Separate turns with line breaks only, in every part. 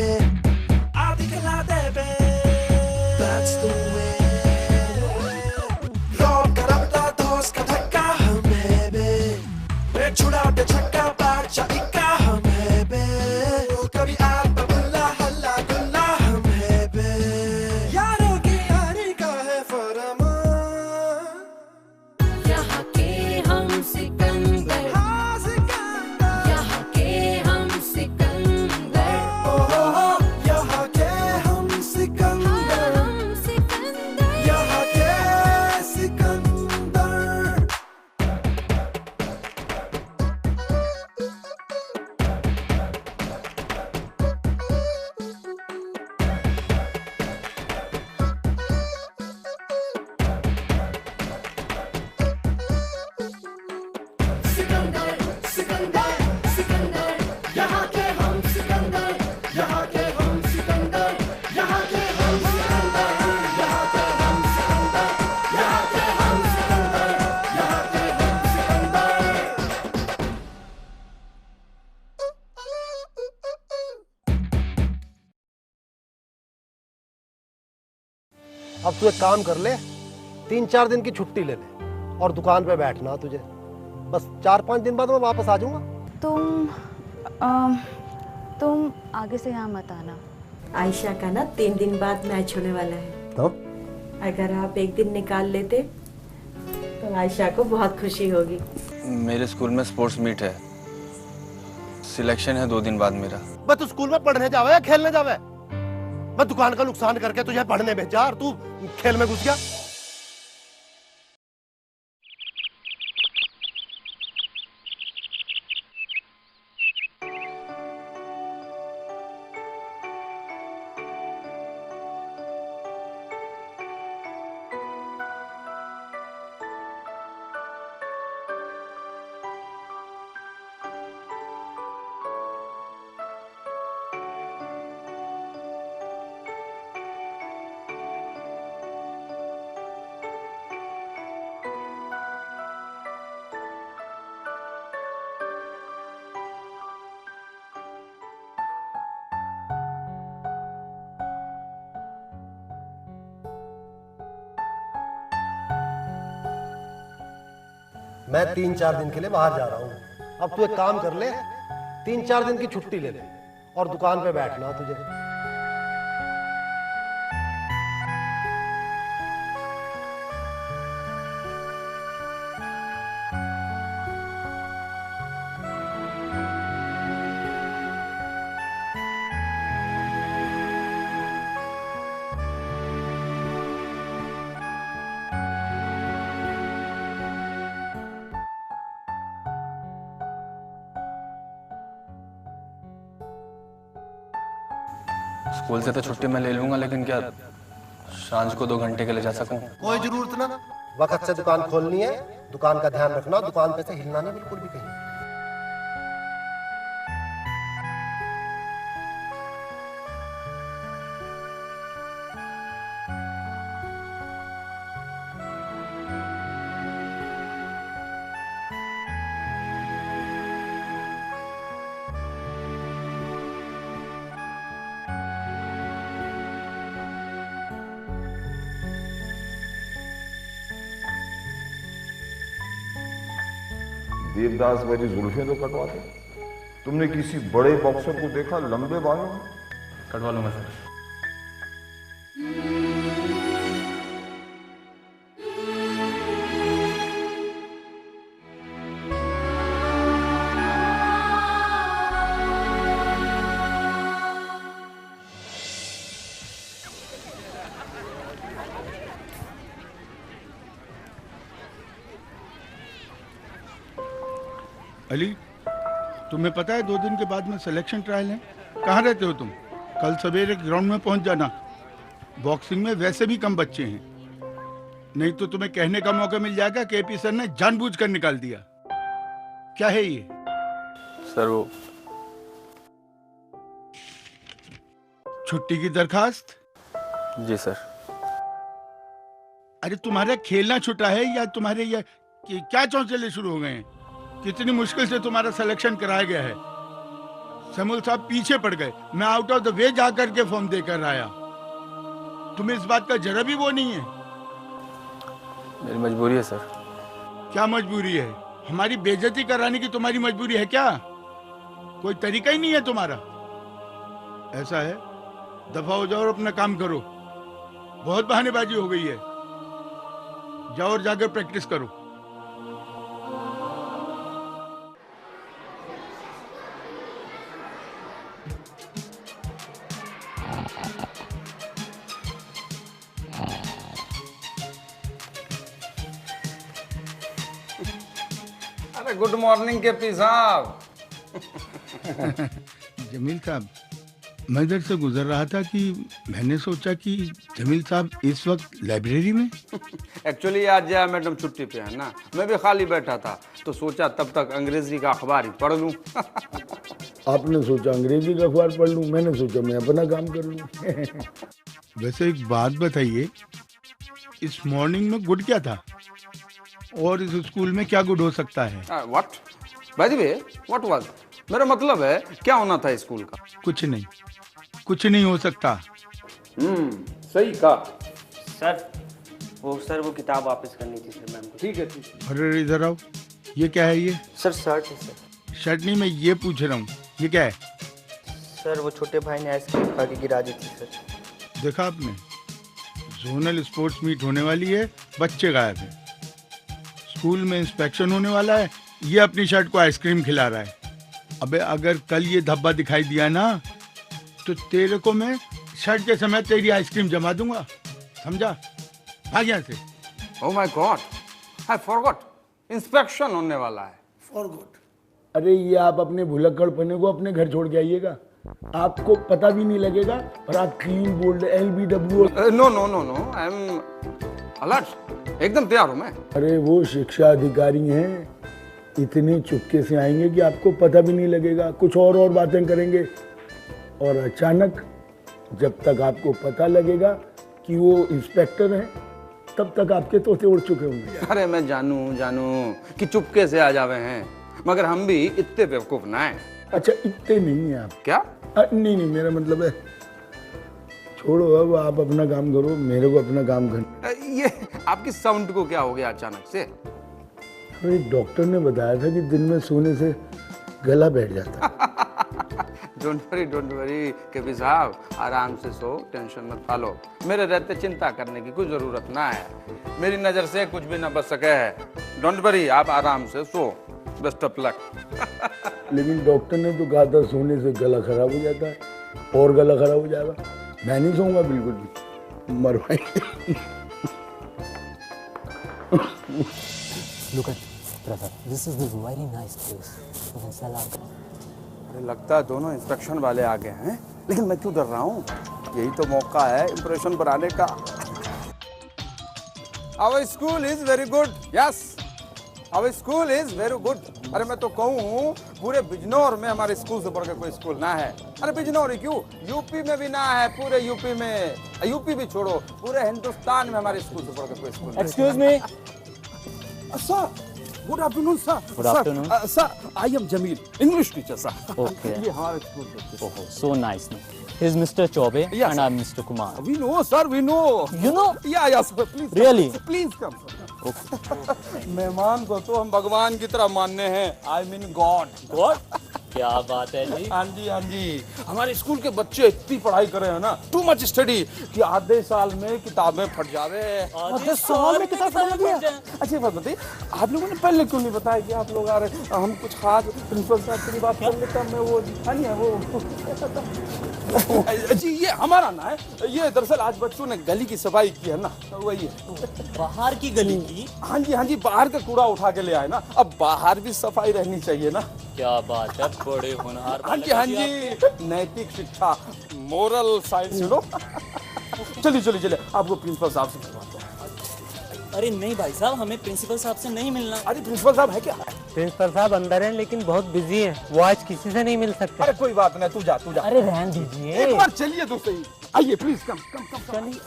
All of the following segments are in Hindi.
baby. आधी खिला दे बे. That's the way. लौट कर अपना दोस्त का धक्का हमें बे. मैं छुड़ा दे छक्का बाजा इक्का हमें बे. कभी आता बुल्ला हल्ला गुल्ला हमें बे. यारों की यारी का है फरमान.
यहाँ के हम सिकंदर,
हाँ सिकंदर.
यहाँ के हम सिकंदर,
यहाँ के हम सिकंदर.
हम सिकंदर।
यहाँ के सिकंदर.
सिकंदर, सिकंदर, सिकंदर, यहाँ के हम सिकंदर, यहाँ के हम सिकंदर, यहाँ के हम सिकंदर, यहाँ के हम सिकंदर, यहाँ के हम सिकंदर, यहाँ के हम सिकंदर।
अब तू एक काम कर ले, 3-4 दिन की छुट्टी ले ले और दुकान पे बैठना तुझे. बस 4-5 दिन बाद मैं वापस आ जाऊंगा.
तुम आगे से यहाँ मत आना.
आयशा का ना 3 दिन बाद मैच होने वाला है.
तो
अगर आप एक दिन निकाल लेते तो आयशा को बहुत खुशी होगी.
मेरे स्कूल में स्पोर्ट्स मीट है, सिलेक्शन है 2 दिन बाद मेरा.
मैं तू स्कूल में पढ़ने जावे या खेलने जावे? मैं दुकान का नुकसान करके तुझे पढ़ने भेजा और तू खेल में घुस गया. मैं 3-4 दिन के लिए बाहर जा रहा हूँ. अब तू एक काम कर ले, 3-4 दिन की छुट्टी ले ले और दुकान पे बैठना तुझे.
स्कूल से तो छुट्टी मैं ले लूंगा, लेकिन क्या सांझ को 2 घंटे के लिए जा सकूं?
कोई जरूरत ना. वक्त से दुकान खोलनी है, दुकान का ध्यान रखना, दुकान पे से हिलना नहीं बिल्कुल भी कहीं.
देवदास वाली जुल्फें तो कटवा दे. तुमने किसी बड़े बॉक्सर को देखा लंबे बालों में?
कटवा लूंगा सर.
अली, तुम्हें पता है 2 दिन के बाद में सिलेक्शन ट्रायल है. कहाँ रहते हो तुम? कल सवेरे ग्राउंड में पहुंच जाना. बॉक्सिंग में वैसे भी कम बच्चे हैं, नहीं तो तुम्हें कहने का मौका मिल जाएगा कि एपी सर ने जानबूझकर निकाल दिया. क्या है ये?
सर वो
छुट्टी की दरखास्त.
जी सर.
अरे तुम्हारा खेलना छुटा है या तुम्हारे ये क्या चौचले शुरू हो गए हैं? कितनी मुश्किल से तुम्हारा सिलेक्शन कराया गया है. सैमुअल साहब पीछे पड़ गए, मैं आउट ऑफ द वे जा करके फॉर्म देकर आया। तुम्हें इस बात का जरा भी वो नहीं है?
मेरी मजबूरी है सर।
क्या मजबूरी है? हमारी बेइज्जती कराने की तुम्हारी मजबूरी है क्या? कोई तरीका ही नहीं है तुम्हारा। ऐसा है, दफा हो जाओ और अपना काम करो। बहुत बहानेबाजी हो गई है। जाओ और जाकर प्रैक्टिस करो।
अरे गुड मॉर्निंग के पी साहब।
जमील साहब, मैं इधर से गुजर रहा था कि मैंने सोचा कि जमील साहब इस वक्त लाइब्रेरी में।
एक्चुअली आज जया मैडम छुट्टी पे है ना, मैं भी खाली बैठा था तो सोचा तब तक अंग्रेजी का अखबार ही पढ़ लूं।
आपने सोचा अंग्रेजी का अखबार पढ़ लूं, मैंने सोचा मैं अपना काम कर लूं।
वैसे एक बात बताइए, इस मॉर्निंग में गुड क्या था और इस स्कूल में क्या गुड हो सकता है?
What by the way what was? मेरा मतलब है क्या होना था स्कूल का?
कुछ नहीं, कुछ नहीं हो सकता।
सही कहा
सर वो किताब वापस करनी थी सर मैम को।
ठीक है ठीक है।
अरे इधर आओ, ये क्या है? ये
सर शर्ट है सर।
शर्ट नहीं, मैं ये पूछ रहा हूँ ये क्या है?
सर वो छोटे भाई ने आइसक्रीम खा के गिरा दी थी सर।
देखा आपने, जोनल स्पोर्ट्स मीट होने वाली है, बच्चे गायब हैं। स्कूल में इंस्पेक्शन होने वाला है, ये अपनी शर्ट को आइसक्रीम खिला रहा है। अबे अगर कल ये धब्बा दिखाई दिया ना तो तेरे को मैं शर्ट के समय तेरी आइसक्रीम जमा दूंगा, समझा? भाग यहाँ से।
Oh my God, I forgot, inspection होने वाला है।
फॉरगॉट? अरे ये आप अपने भुलक्कड़ पने को अपने घर छोड़ के आइएगा, आपको पता भी नहीं लगेगा और आप clean bold LBW।
No no no no, I am alert, एकदम तैयार हूँ मैं।
अरे वो शिक्षा अधिकारी हैं, इतने चुपके से आएंगे कि आपको पता भी नहीं लगेगा, कुछ और बातें करेंगे और अचानक जब तक आपको पता लगेगा कि वो इंस्पेक्टर हैं तब तक आपके तोते उड़ चुके होंगे।
अरे मैं जानू कि चुपके से आ जावे हैं, मगर हम भी इतने बेवकूफ ना हैं।
अच्छा इतने नहीं है आप?
क्या?
नहीं मेरा मतलब है छोड़ो, अब आप अपना काम करो, मेरे को अपना काम करना।
ये आपकी साउंड को क्या हो गया अचानक से?
अरे डॉक्टर ने बताया था कि दिन में सोने से गला बैठ जाता है।
डोंट वरी कभी साहब, आराम से सो, टेंशन मत पालो। मेरे रहते चिंता करने की कोई जरूरत ना है, मेरी नजर से कुछ भी ना बच सके है। डोंट वरी, आप आराम से सो, बेस्ट ऑफ लक।
लेकिन डॉक्टर ने तो कहा था सोने से गला खराब हो जाता है और गला खराब हो जाएगा। मैं नहीं सोऊंगा बिल्कुल भी, मरवाएंगे।
Look at brother, this is the very nice place.
अरे लगता है दोनों इंस्पेक्शन वाले आ गए हैं, लेकिन मैं क्यों डर रहा हूँ? यही तो मौका है इंप्रेशन बनाने का। Our school is very good. Yes, our school is very good. अरे मैं तो कहूँ पूरे बिजनौर में हमारे स्कूल से बढ़ के कोई स्कूल ना है। अरे बिजनौर ही क्यों, यूपी में भी ना है, पूरे यूपी में, यूपी भी छोड़ो, पूरे हिंदुस्तान में हमारे स्कूल से बढ़ के कोई school.
Excuse me.
Sir, good afternoon, sir.
Good afternoon.
Sir, I am Jamil, English teacher, sir.
Okay.
ये हमारे स्कूल से।
Oh, so nice. He's Mr. Chaube
Yes,
and
sir.
I'm Mr. Kumar.
We know, sir. We know.
You know?
Yeah, sir. Please.
Really?
Come. Please come. मेहमान को तो हम भगवान की तरह मानने हैं। I mean God.
God? क्या बात है जी?
हाँ जी, हाँ जी। हमारे स्कूल के बच्चे इतनी पढ़ाई कर रहे हैं ना, too much study, कि आधे साल में किताबें फट जावे।
आधे साल में किताब फट जाए?
अच्छी बात बताइए, आप लोगों ने पहले क्यों नहीं बताया कि आप लोग आ रहे? हम कुछ खास प्रिंसिपल साहब से बात कर लेता, मैं वो दिखानी है वो। जी ये हमारा ना है, ये दरअसल आज बच्चों ने गली की सफाई की है ना, वही है।
बाहर की गली की?
हाँ जी, बाहर का कूड़ा उठा के ले आए ना, अब बाहर भी सफाई रहनी चाहिए ना।
क्या बात है, बड़े होनहार।
हाँ जी, नैतिक शिक्षा, मोरल साइंस, यू नो। चलिए आपको प्रिंसिपल साहब से मिलवाता हूँ।
अरे नहीं भाई साहब, हमें प्रिंसिपल साहब से नहीं मिलना।
अरे प्रिंसिपल साहब है क्या?
प्रिंसिपल साहब अंदर हैं लेकिन बहुत बिजी हैं, वो आज किसी से नहीं मिल सकते।
अरे कोई बात नहीं, तू जा।
अरे रहने दीजिए,
एक बार चलिए तो सही। आइए प्लीज, कम।
चलिए।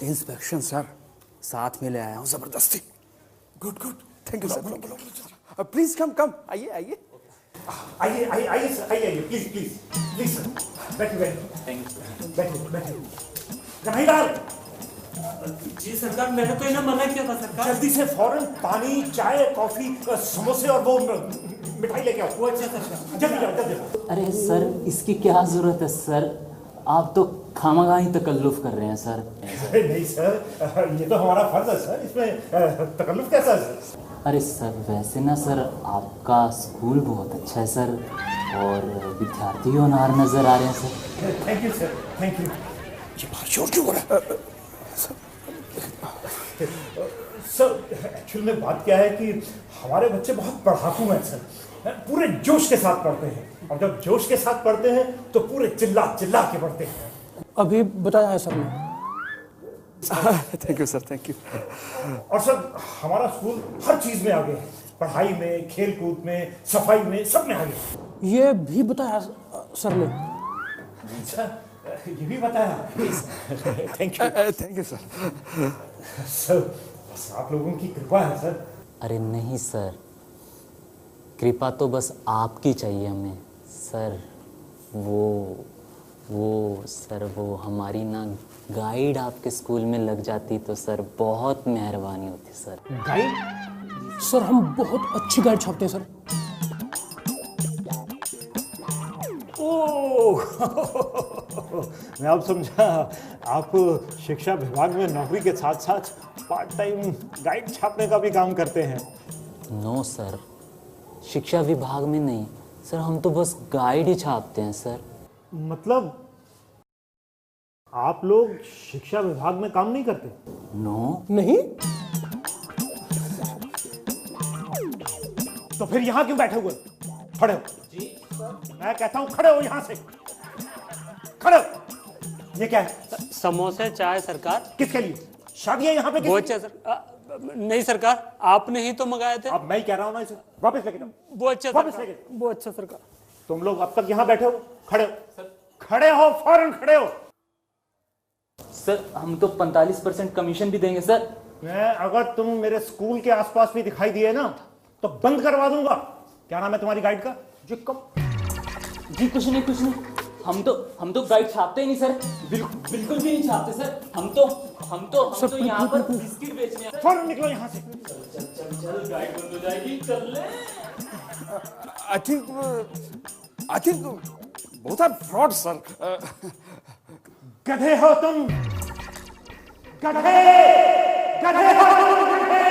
इंस्पेक्शन सर, साथ में ले आया हूँ जबरदस्ती। Good good, thank you sir. Please come come, आइए आइए
आइए आइए आइए सर, आइए आइए, प्लीज प्लीज प्लीज सर, बैठिए बैठिए बैठिए बैठिए। जमाईदार।
जी सरकार, मैंने तो इन्हें मना किया था सरकार।
जल्दी से फौरन पानी, चाय, कॉफी, समोसे और वो मिठाई लेके आओ। वो अच्छा सर, जल्दी जाओ जल्दी जाओ।
अरे सर, इसकी क्या जरूरत है सर, आप तो खामगा ही तकल्लुफ कर रहे हैं सर।
अरे नहीं सर, ये तो हमारा फर्ज है सर, इसमें तकल्लुफ कैसा है सर?
अरे सर, वैसे ना सर, आपका स्कूल बहुत अच्छा है सर, और विद्यार्थी होनहार नजर आ रहे हैं sir.
Thank you sir, thank you.
ये बाहर शोर क्यों हो रहा है?
सर एक्चुअल में बात क्या है कि हमारे बच्चे बहुत पढ़ाकू हैं सर, पूरे जोश के साथ पढ़ते हैं, और जब जोश के साथ पढ़ते हैं तो पूरे चिल्ला चिल्ला के पढ़ते हैं।
अभी बताया है सर ने।
Thank you sir, thank you.
और सर हमारा स्कूल हर चीज में आगे है, पढ़ाई में, खेल कूद में, सफाई में, सब में आगे।
ये भी बताया सर ने।
अच्छा, ये भी बताया। Thank you
thank you sir.
Sir बस आप लोगों की कृपा है सर।
अरे नहीं सर, कृपा तो बस आपकी चाहिए हमें सर। वो हमारी ना गाइड आपके स्कूल में लग जाती तो सर बहुत मेहरबानी होती सर।
गाइड? सर हम बहुत अच्छी गाइड छापते हैं सर।
ओह मैं अब समझा, आप शिक्षा विभाग में नौकरी के साथ साथ पार्ट टाइम गाइड छापने का भी काम करते हैं।
नो सर, शिक्षा विभाग में नहीं सर, हम तो बस गाइड ही छापते हैं सर।
मतलब आप लोग शिक्षा विभाग में काम नहीं करते?
नो
नहीं।
तो फिर यहाँ क्यों बैठे हुए? खड़े हो। जी मैं कहता हूँ खड़े हो, यहाँ से खड़े हो। ये क्या है?
समोसे चाय सरकार।
किसके लिए? शादी है यहाँ पे?
वो अच्छा सर। नहीं सरकार, आपने ही तो मंगाए थे।
अब मैं ही कह रहा हूँ ना, इसे वापस लेके जाओ।
वो अच्छा
वापस लेके जाओ।
वो अच्छा सरकार।
तुम लोग अब तक यहाँ बैठे हो, खड़े हो। खड़े हो, फौरन खड़े हो।
सर हम तो 45% कमीशन भी देंगे सर।
मैं अगर तुम मेरे स्कूल के आसपास भी दिखाई दिए ना तो बंद करवा दूंगा। क्या नाम है तुम्हारी गाइड का?
जी कुछ नहीं, हम तो गाइड छापते ही नहीं सर, बिल्कुल भी नहीं छापते सर। हम तो यहाँ पर बिस्किट बेचने आए।
फौरन निकलो यहाँ से।
चल गाइड बंद हो जाएगी, चल ले।
I think both are fraud, sir.
गधे हो तुम, गधे हो तुम, गधे।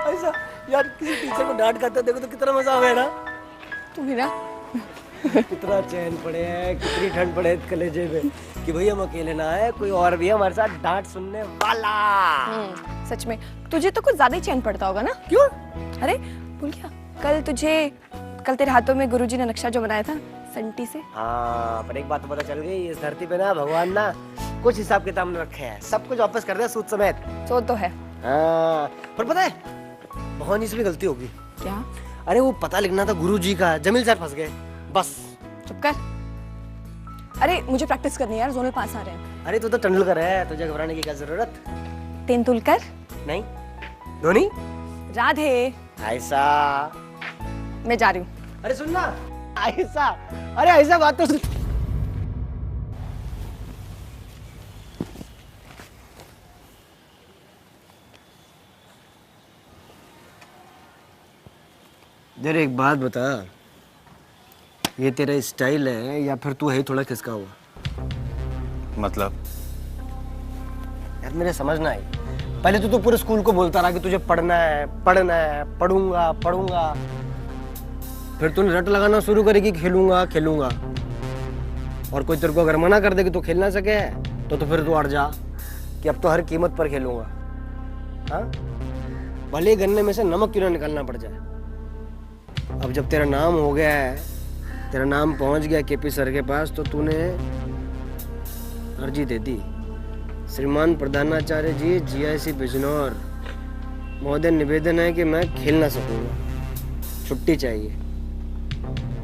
ऐसा यार, किसी टीचर को डांट करते देखो तो कितना मजा आवे ना।
तुम्हें ना
कितना चैन पड़े हैं, कितनी ठंड पड़े है कलेजे में कि भाई हम अकेले ना है, कोई और भी हमारे साथ डांट सुनने वाला।
सच में तुझे तो कुछ ज्यादा ही चैन पड़ता होगा ना? क्यों? अरे भूल गया, कल तेरे हाथों में गुरुजी ने नक्शा जो बनाया था संटी से।
हाँ, पर एक बात तो पता चल गई, इस धरती पे ना भगवान ना कुछ हिसाब किताब में रखे हैं, सब कुछ वापस कर दे सूद समेत।
सो तो है।
हाँ, पर पता है भगवान जी से भी गलती होगी।
क्या?
अरे वो पता लिखना था गुरुजी का, जमील सर फंस गए बस।
चुप कर। अरे मुझे प्रैक्टिस करनी है यार, जोनल पास आ रहे हैं।
अरे तू तो तेंदुलकर है, तुझे घबराने की क्या जरूरत?
तेंदुलकर
नहीं, धोनी,
राधे।
ऐसा
मैं जा रही हूँ।
अरे सुन ना, ऐसा, अरे ऐसा बात तो सुन। जर एक बात बता, ये तेरा स्टाइल है या फिर तू है थोड़ा खिसका हुआ?
मतलब?
यार मेरे समझ ना आई, पहले तो पूरे स्कूल को बोलता रहा कि तुझे पढ़ना है, पढ़ूंगा। फिर तूने रट लगाना शुरू करी कि खेलूंगा। और कोई तेरे को अगर मना कर दे कि तू खेल ना सके तो फिर तू अड़ जा कि अब तो हर कीमत पर खेलूंगा। हाँ, भले गन्ने में से नमक क्यों ना निकालना पड़ जाए। अब जब तेरा नाम हो गया है, तेरा नाम पहुंच गया केपी सर के पास, तो तूने अर्जी दे दी। श्रीमान प्रधानाचार्य जी, जीआईसी बिजनौर महोदय, निवेदन है कि मैं खेल ना सकूंगा, छुट्टी चाहिए।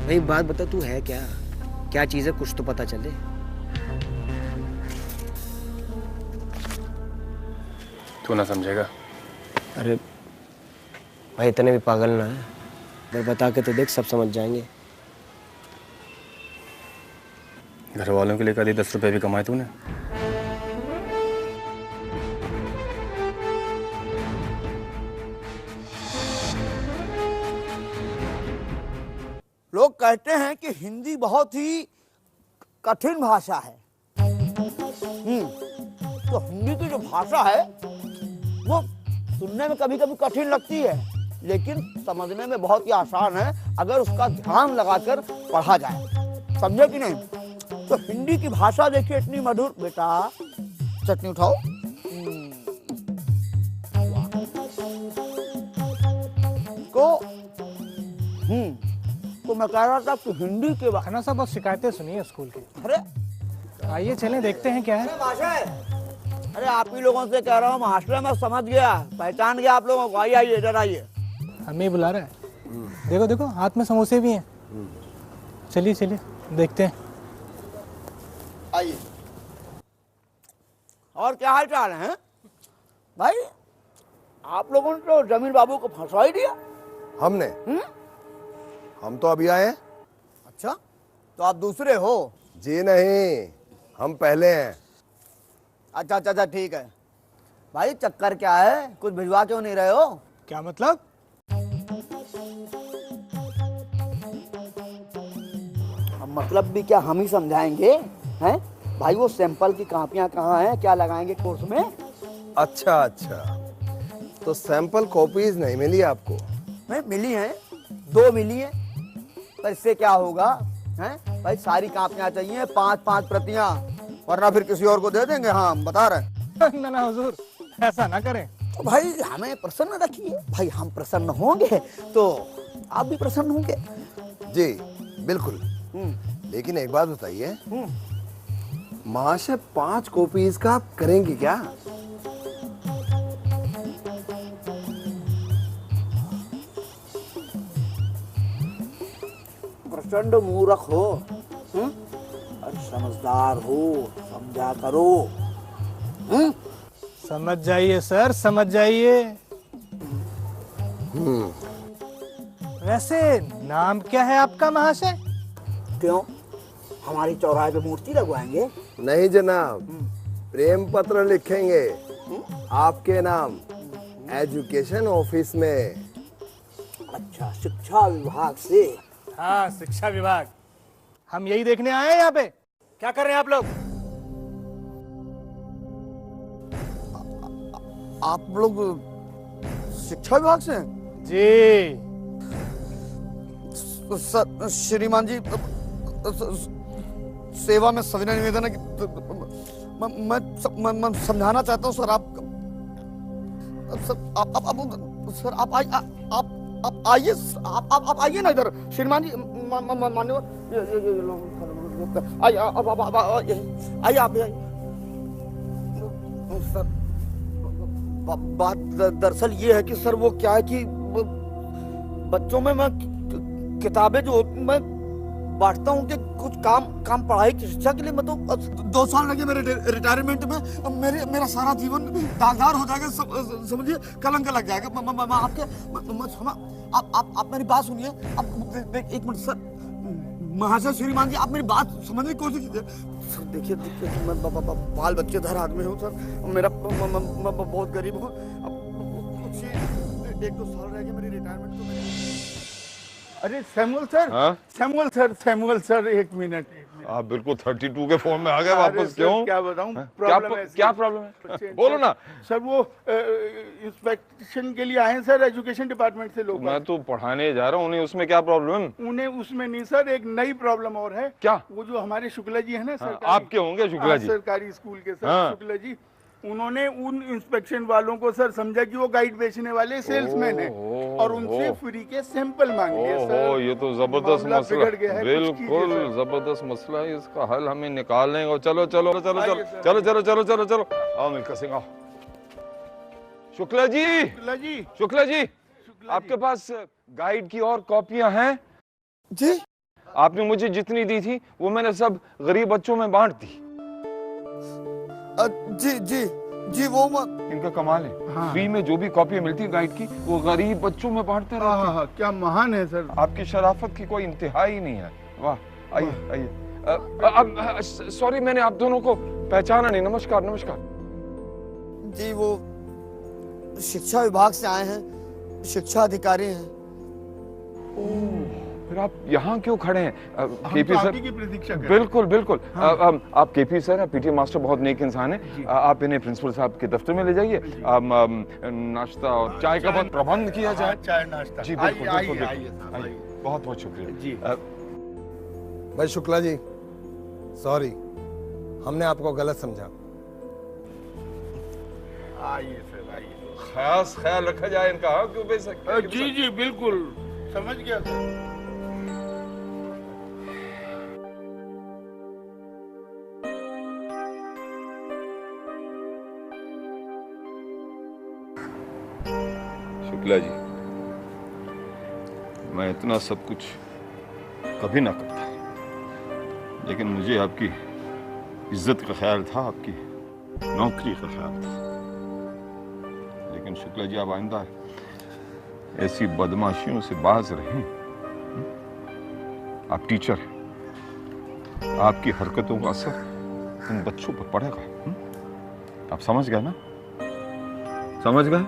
भाई बात बता, तू है क्या? क्या चीज है, कुछ तो पता चले।
तू ना समझेगा।
अरे भाई इतने भी पागल ना है, अगर बता के तो देख, सब समझ जाएंगे।
घर वालों के लिए कभी 10 रुपए भी कमाए तूने?
लोग कहते हैं कि हिंदी बहुत ही कठिन भाषा है। तो हिंदी की जो भाषा है वो सुनने में कभी कभी कठिन लगती है, लेकिन समझने में बहुत ही आसान है अगर उसका ध्यान लगाकर पढ़ा जाए। समझे कि नहीं? तो हिंदी की भाषा देखिए इतनी मधुर। बेटा चटनी उठाओ। तो मैं कह रहा था कि हिंदी के
खाना साहब बहुत शिकायतें सुनी है स्कूल की।
अरे
आइए चलें, देखते हैं क्या है।
अरे आप ही लोगों से कह रहा हूँ, मास्टर मैं समझ गया, पहचान गया आप लोगों को। आइए आइए इधर आइए।
हमें बुला रहा है। देखो देखो, हाथ में समोसे भी हैं। चलिए चलिए देखते हैं।
आइए। और क्या हाल चाल है भाई? आप लोगों ने तो जमीन बाबू को फंसा ही दिया।
हमने? हम तो अभी आए हैं।
अच्छा, तो आप दूसरे हो?
जी नहीं, हम पहले हैं।
अच्छा अच्छा अच्छा, ठीक है भाई। चक्कर क्या है, कुछ भिजवा क्यों नहीं रहे हो?
क्या मतलब?
मतलब भी क्या हम ही समझाएंगे हैं? भाई वो सैंपल की कापियां कहाँ हैं, क्या लगाएंगे कोर्स में?
अच्छा अच्छा, तो सैंपल कॉपीज नहीं मिली आपको?
नहीं मिली हैं, 2 मिली हैं। पर इससे क्या होगा हैं भाई? सारी कापियां चाहिए, 5-5 प्रतियां, वरना फिर किसी और को दे देंगे। हाँ हम बता रहे हैं।
ना ना हुजूर, ऐसा ना करें।
तो भाई हमें प्रसन्न रखिए। भाई हम प्रसन्न होंगे तो आप भी प्रसन्न होंगे।
जी बिल्कुल। लेकिन एक बात बताइए, महाशय 5 कॉपीज का आप करेंगे क्या?
प्रचंड मूर्ख हो, और समझदार हो, समझा करो।
समझ जाइए सर, समझ जाइए। वैसे नाम क्या है आपका महाशय?
क्यों, हमारी चौराहे पे मूर्ति लगवाएंगे?
नहीं जनाब, प्रेम पत्र लिखेंगे आपके नाम एजुकेशन ऑफिस में।
अच्छा, शिक्षा विभाग से?
हाँ, शिक्षा विभाग। हम यही देखने आए हैं यहाँ पे। क्या कर रहे हैं आप लोग?
आप लोग शिक्षा विभाग से हैं?
जी।
श्रीमान जी, सेवा में सविनय निवेदन है कि मैं समझाना चाहता हूँ सर। आप आइए, आप आइए ना इधर। श्रीमान जी, मान्यवर, आइए आप आइए। सर बात दरअसल ये है कि सर वो क्या है कि बच्चों में मैं किताबें जो मैं बांटता हूँ कि कुछ काम पढ़ाई की शिक्षा के लिए। मैं तो 2 साल लगे मेरे रिटायरमेंट में। मेरा सारा जीवन दागदार हो जाएगा, समझिए, कलंक लग जाएगा। आप मेरी बात सुनिए। आप एक मिनट सर, महाशय श्रीमान जी, आप मेरी बात समझने की कोशिश कीजिए। सर देखिए, मैं बाल बच्चेदार आदमी हूँ सर। मेरा मैं बहुत गरीब हूँ। कुछ 1-2 साल रह गए मेरी रिटायरमेंट को।
अरे सैमुअल सर, सैमुअल सर, एक मिनट।
आप बिल्कुल 32 के फॉर्म में आ गए वापस। क्यों?
क्या बताऊं,
क्या प्रॉब्लम है? बोलो ना
सर। वो इंस्पेक्शन के लिए आए हैं सर, एजुकेशन डिपार्टमेंट से लोग।
मैं तो पढ़ाने जा रहा हूँ, उन्हें उसमें क्या प्रॉब्लम?
उन्हें उसमें नहीं सर, एक नई प्रॉब्लम और है।
क्या?
वो जो हमारे शुक्ला जी है ना सर,
आपके होंगे शुक्ला जी,
सरकारी स्कूल के सर। शुक्ला जी, उन्होंने उन इंस्पेक्शन वालों को सर समझा कि वो गाइड बेचने वाले सेल्समैन हैं और उनसे फ्री के सैंपल मांगे सर।
ये तो जबरदस्त मसला, बिल्कुल जबरदस्त मसला है। इसका हल हमें निकालने। चलो चलो चलो चलो चलो चलो चलो चलो चलो, आओ मिलकर सिंह, आओ। शुक्ला जी, शुक्ला जी, आपके पास गाइड की और कॉपियां हैं?
जी
आपने मुझे जितनी दी थी वो मैंने सब गरीब बच्चों में बांट दी।
जी जी जी वो
इनका कमाल है। हाँ। फ्री में जो भी कॉपी मिलती है गाइड की वो गरीब बच्चों में बांटते रहते हैं।
हाँ, क्या महान है सर।
आपकी शराफत की कोई इंतहा ही नहीं है। वाह, आइए आइए। सॉरी मैंने आप दोनों को पहचाना नहीं। नमस्कार नमस्कार।
जी वो शिक्षा विभाग से आए हैं, शिक्षा अधिकारी हैं।
फिर आप यहाँ क्यों खड़े हैं? केपी
तो
सर
आपकी प्रतीक्षा कर।
बिल्कुल बिल्कुल।
हाँ।
आप केपी सर, पीटी मास्टर बहुत नेक इंसान है। आप इन्हें प्रिंसिपल साहब के दफ्तर में ले जाइए। नाश्ता और चाय का बहुत प्रबंध किया जाए।
चाय नाश्ता
जी बिल्कुल बिल्कुल। बहुत बहुत शुक्रिया
जी।
भाई शुक्ला जी, सॉरी, हमने आपको गलत समझा।
आइए सर आइए।
खास ख्याल रखा जाए इनका। हाँ क्यों बेशक।
जी जी बिल्कुल समझ गया सर।
शुक्ला जी, मैं इतना सब कुछ कभी ना करता, लेकिन मुझे आपकी इज्जत का ख्याल था, आपकी नौकरी का ख्याल था। लेकिन शुक्ला जी, आप आइंदा ऐसी बदमाशियों से बाज रहें। आप टीचर हैं, आपकी हरकतों का असर उन बच्चों पर पड़ेगा। आप समझ गए ना? समझ गए?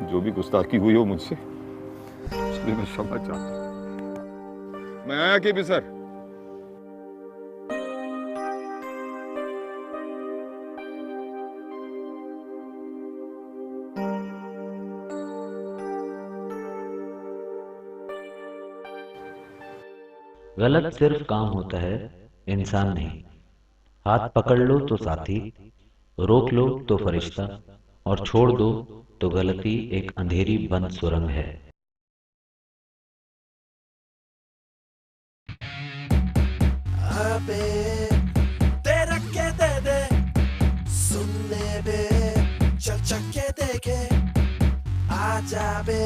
जो भी गुस्ताखी हुई हो मुझसे, उसके लिए मैं क्षमा चाहता हूं। मैं आया केपी सर।
गलत सिर्फ काम होता है, इंसान नहीं। हाथ पकड़ लो तो साथी, रोक लो तो फरिश्ता, और छोड़ दो तो गलती एक अंधेरी बंद सुरंग है।
अबे तेरा के दे दे, सुनने बे चल चल के देखे, आजा बे